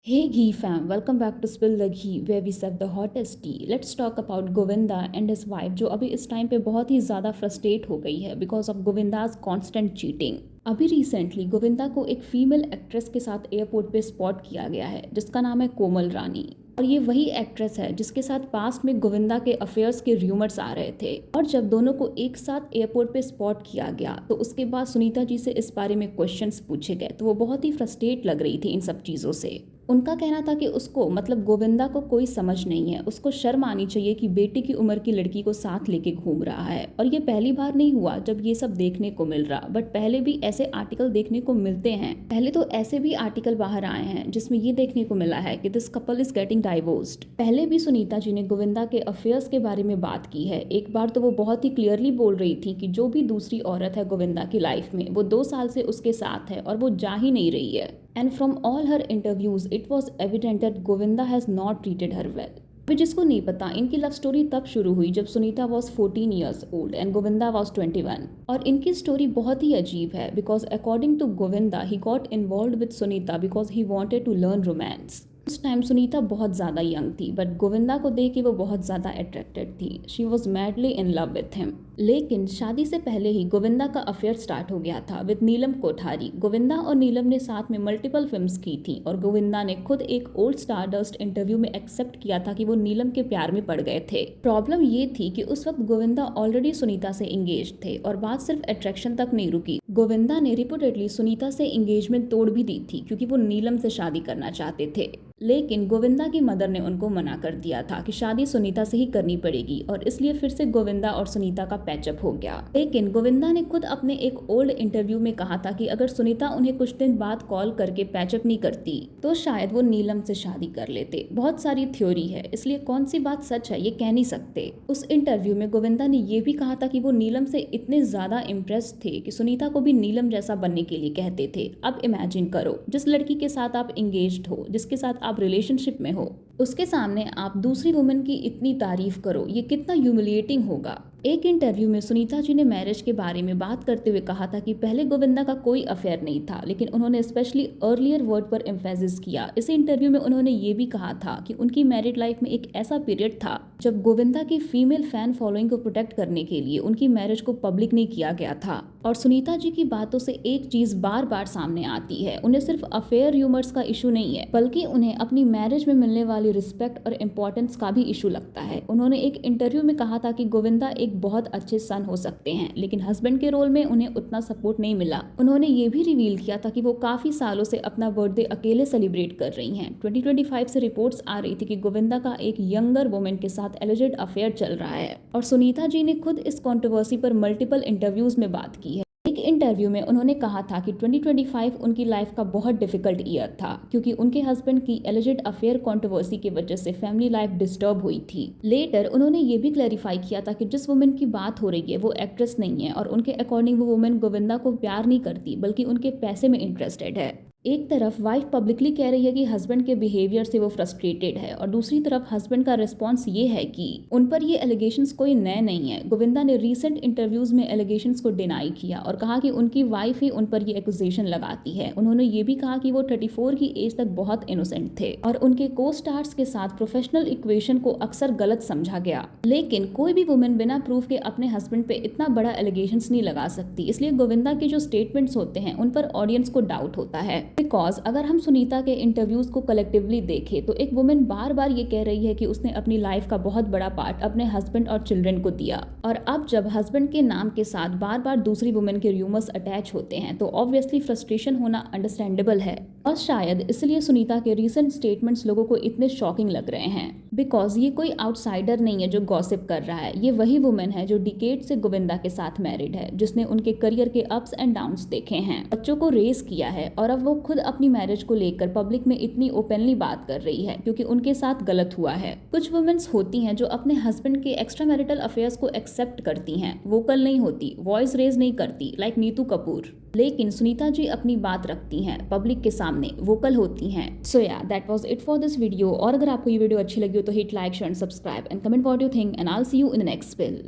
Hey Ghee fam, welcome back to Spill the Ghee where we serve the hottest tea. Let's talk about Govinda and his wife जो अभी इस time पे बहुत ही ज़्यादा frustrate हो गई है because of Govinda's constant cheating. अभी रिसेंटली गोविंदा को एक फीमेल एक्ट्रेस के साथ एयरपोर्ट पे स्पॉट किया गया है जिसका नाम है कोमल रानी। और ये वही एक्ट्रेस है जिसके साथ पास्ट में गोविंदा के अफेयर्स के र्यूमर्स आ रहे थे। और जब दोनों को एक साथ एयरपोर्ट पे स्पॉट किया गया तो उसके बाद सुनीता जी से इस बारे में क्वेश्चंस पूछे गए तो वो बहुत ही फ्रस्ट्रेट लग रही थी इन सब चीज़ों से। उनका कहना था कि उसको मतलब गोविंदा को कोई समझ नहीं है, उसको शर्म आनी चाहिए कि बेटी की उम्र की लड़की को साथ लेके घूम रहा है। और ये पहली बार नहीं हुआ जब ये सब देखने को मिल रहा, बट पहले भी ऐसे आर्टिकल देखने को मिलते हैं। पहले तो ऐसे भी आर्टिकल बाहर आए हैं जिसमें ये देखने को मिला है कि this couple is getting divorced. पहले भी सुनीता जी ने गोविंदा के अफेयर्स के बारे में बात की है। एक बार तो वो बहुत ही क्लियरली बोल रही थी कि जो भी दूसरी औरत है गोविंदा की लाइफ में वो 2 साल से उसके साथ है और वो जा ही नहीं रही है। And from all her interviews, it was evident that Govinda has not treated her well. अभी जिसको नहीं पता, इनकी लव स्टोरी तब शुरू हुई जब Sunita was 14 years old and Govinda was 21। और इनकी स्टोरी बहुत ही अजीब है because according to Govinda he got involve with Sunita because he wanted to learn romance. उस टाइम सुनीता बहुत ज़्यादा यंग थी बट गोविंदा को देख के वो बहुत ज़्यादा अट्रैक्टेड थी। She was madly in love with him. लेकिन शादी से पहले ही गोविंदा का अफेयर स्टार्ट हो गया था विद नीलम कोठारी। गोविंदा और नीलम ने साथ में मल्टीपल फिल्म्स की थी और गोविंदा ने खुद एक ओल्ड स्टारडस्ट इंटरव्यू में एक्सेप्ट किया था कि वो नीलम के प्यार में पड़ गए थे। प्रॉब्लम ये थी कि उस वक्त गोविंदा ऑलरेडी सुनीता से इंगेज थे और बात सिर्फ अट्रैक्शन तक नहीं रुकी। गोविंदा ने रिपोर्टेडली सुनीता से इंगेजमेंट तोड़ भी दी थी क्योंकि वो नीलम से शादी करना चाहते थे। लेकिन गोविंदा की मदर ने उनको मना कर दिया था कि शादी सुनीता से ही करनी पड़ेगी और इसलिए फिर से गोविंदा और सुनीता का पैचअप हो गया। लेकिन गोविंदा ने खुद अपने एक ओल्ड इंटरव्यू में कहा था कि अगर सुनीता उन्हें कुछ दिन बाद कॉल करके पैचअप नहीं करती तो शायद वो नीलम से शादी कर लेते। बहुत सारी थ्योरी है इसलिए कौन सी बात सच है ये कह नहीं सकते। उस इंटरव्यू में गोविंदा ने ये भी कहा था कि वो नीलम से इतने ज्यादा इम्प्रेस थे कि सुनीता को भी नीलम जैसा बनने के लिए कहते थे। अब इमेजिन करो, जिस लड़की के साथ आप इंगेज्ड हो, जिसके साथ आप रिलेशनशिप में हो, उसके सामने आप दूसरी वुमन की इतनी तारीफ करो, ये कितना ह्यूमिलिएटिंग होगा। एक इंटरव्यू में सुनीता जी ने मैरिज के बारे में बात करते हुए कहा था कि पहले गोविंदा का कोई अफेयर नहीं था लेकिन उन्होंने स्पेशली अर्लियर वर्ड पर एम्फेसिस किया। इस इंटरव्यू में उन्होंने ये भी कहा था कि उनकी मैरिड लाइफ में एक ऐसा पीरियड था जब गोविंदा की फीमेल फैन फॉलोइंग को प्रोटेक्ट करने के लिए उनकी मैरिज को पब्लिक नहीं किया गया था। और सुनीता जी की बातों से एक चीज बार बार सामने आती है, उन्हें सिर्फ अफेयर र्यूमर्स का इशू नहीं है बल्कि उन्हें अपनी मैरिज में मिलने वाली रिस्पेक्ट और इम्पोर्टेंस का भी इशू लगता है। उन्होंने एक इंटरव्यू में कहा था कि गोविंदा एक बहुत अच्छे सन हो सकते हैं लेकिन हस्बैंड के रोल में उन्हें उतना सपोर्ट नहीं मिला। उन्होंने ये भी रिवील किया था कि वो काफी सालों से अपना बर्थडे अकेले सेलिब्रेट कर रही हैं। 2025 से रिपोर्ट्स आ रही थी कि गोविंदा का एक यंगर वुमेन के साथ एलिजेड अफेयर चल रहा है और सुनीता जी ने खुद इस कंट्रोवर्सी पर मल्टीपल इंटरव्यूज में बात की है। एक इंटरव्यू में उन्होंने कहा था कि 2025 उनकी लाइफ का बहुत डिफिकल्ट ईयर था क्योंकि उनके हस्बैंड की एलिजेड अफेयर कंट्रोवर्सी की वजह से फैमिली लाइफ डिस्टर्ब हुई थी। लेटर उन्होंने ये भी क्लैरिफाई किया था कि जिस वुमेन की बात हो रही है वो एक्ट्रेस नहीं है और उनके अकॉर्डिंग वो वुमेन गोविंदा को प्यार नहीं करती बल्कि उनके पैसे में इंटरेस्टेड है। एक तरफ वाइफ पब्लिकली कह रही है कि हस्बैंड के बिहेवियर से वो फ्रस्ट्रेटेड है और दूसरी तरफ हस्बैंड का रिस्पॉन्स ये है कि उन पर ये एलिगेशंस कोई नए नहीं है। गोविंदा ने रीसेंट इंटरव्यूज में एलिगेशंस को डिनाई किया और कहा कि उनकी वाइफ ही उन पर ये एक्यूजेशन लगाती है। उन्होंने ये भी कहा कि वो 34 की एज तक बहुत इनोसेंट थे और उनके को स्टार्स के साथ प्रोफेशनल इक्वेशन को अक्सर गलत समझा गया। लेकिन कोई भी वुमेन बिना प्रूफ के अपने हस्बैंड पे इतना बड़ा एलिगेशंस नहीं लगा सकती, इसलिए गोविंदा के जो स्टेटमेंट्स होते हैं उन पर ऑडियंस को डाउट होता है। बिकॉज अगर हम सुनीता के इंटरव्यूज को कलेक्टिवली देखें तो एक वुमेन बार बार ये कह रही है कि उसने अपनी लाइफ का बहुत बड़ा पार्ट अपने हस्बैंड और चिल्ड्रन को दिया और अब जब हस्बैंड के नाम के साथ बार बार दूसरी वुमेन के र्यूमर्स अटैच होते हैं तो ऑब्वियसली फ्रस्ट्रेशन होना अंडरस्टैंडेबल है। और शायद इसलिए सुनीता के रीसेंट स्टेटमेंट्स लोगों को इतने शॉकिंग लग रहे हैं बिकॉज ये कोई आउटसाइडर नहीं है जो गॉसिप कर रहा है। ये वही वुमेन है जो डिकेड से गोविंदा के साथ मैरिड है, जिसने उनके करियर के अप्स एंड डाउन्स देखे हैं, बच्चों को रेस किया है और अब वो खुद अपनी मैरिज को लेकर पब्लिक में इतनी ओपनली बात कर रही है क्योंकि उनके साथ गलत हुआ है। कुछ वुमेन्स होती हैं जो अपने हस्बैंड के एक्स्ट्रा मैरिटल अफेयर्स को एक्सेप्ट करती हैं, वोकल नहीं होती, वॉइस रेज नहीं करती लाइक नीतू कपूर। लेकिन सुनीता जी अपनी बात रखती हैं, पब्लिक के सामने वोकल होती हैं। सो या that was it for this video. और अगर आपको ये वीडियो अच्छी लगी हो तो hit like share and subscribe and comment what you think and I will see you in the next spill.